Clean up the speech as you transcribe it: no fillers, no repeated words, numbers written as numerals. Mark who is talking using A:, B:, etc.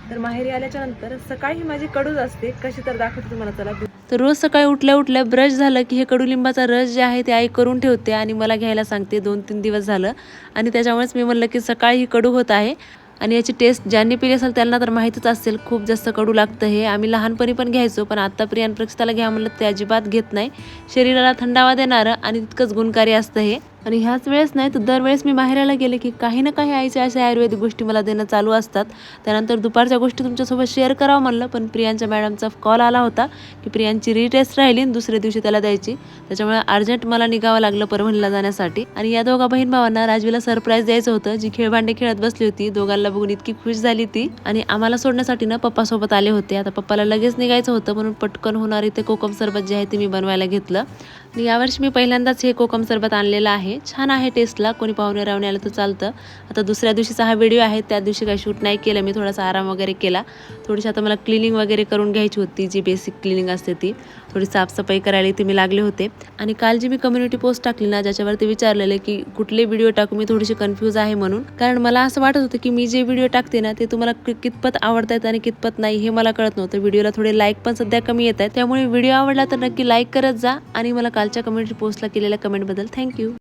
A: तर माहेरी आल्याच्या नंतर सकाळी ही माझी कडूच असते, कशी तर दाखवते तुम्हाला. चला. तर रोज सकाळी उठल्या उठल्या ब्रश झालं की हे कडुलिंबाचा रस जे आहे ते आई करून ठेवते आणि मला घ्यायला सांगते. 2-3 दिवस झालं आणि त्याच्यामुळेच मी म्हणलं की सकाळी ही कडू होत आहे. आणि याची टेस्ट ज्यांनी पिली असेल त्यांना तर माहीतच असेल, खूप जास्त कडू लागतं हे. आम्ही लहानपणी पण घ्यायचो, पण आता प्रियान प्रक्षिताला घ्या म्हणलं ते अजिबात घेत नाही. शरीराला थंडावा देणारं आणि तितकंच गुणकारी असतं हे. आणि ह्याच वेळेस नाही तर दरवेळेस मी माहेराला गेले की काही ना काही आईच्या अशा आयुर्वेदिक गोष्टी मला देणं चालू असतात. त्यानंतर दुपारच्या गोष्टी तुमच्यासोबत शेअर करावं म्हणलं, पण प्रियांच्या मॅडमचा कॉल आला होता की प्रियांची रिटेस्ट राहिली आणि दुसऱ्या दिवशी त्याला द्यायची. त्याच्यामुळे अर्जंट मला निघावं लागलं परभणीला जाण्यासाठी. आणि या दोघा बहीण भावांना राजवीला सरप्राईज द्यायचं होतं. जी खेळभांडे खेळत बसली होती, दोघांना बघून इतकी खुश झाली ती. आणि आम्हाला सोडण्यासाठी ना पप्पासोबत आले होते. आता पप्पाला लगेच निघायचं होतं म्हणून पटकन होणारी ते कोकम सरबत जे आहे ते मी बनवायला घेतलं. आणि यावर्षी मी पहिल्यांदाच हे कोकम सरबत आणलेलं आहे. छान आहे टेस्टला, कोणी पाहुणे रावणे आलं तर चालतं. आता दुसऱ्या दिवशीचा हा व्हिडिओ आहे, त्या दिवशी काही शूट नाही केलं मी, थोडासा आराम वगैरे केला. थोडीशी आता मला क्लिनिंग वगैरे करून घ्यायची होती, जी बेसिक क्लिनिंग असते ती. थोडी साफसफाई करायला इथे मी लागले होते. आणि काल जी मी कम्युनिटी पोस्ट टाकली ना, ज्याच्यावरती विचारलेले की कुठले व्हिडिओ टाकू, मी थोडीशी कन्फ्यूज आहे म्हणून. कारण मला असं वाटत होतं की मी जे व्हिडिओ टाकते ना ते तुम्हाला कितपत आवडतात आणि कितपत नाही हे मला कळत नव्हतं. व्हिडिओला थोडे लाईक पण सध्या कमी येत आहेत, त्यामुळे व्हिडिओ आवडला तर नक्की लाईक करत जा. आणि मला कालच्या कम्युनिटी पोस्टला केलेल्या कमेंटबद्दल थँक्यू.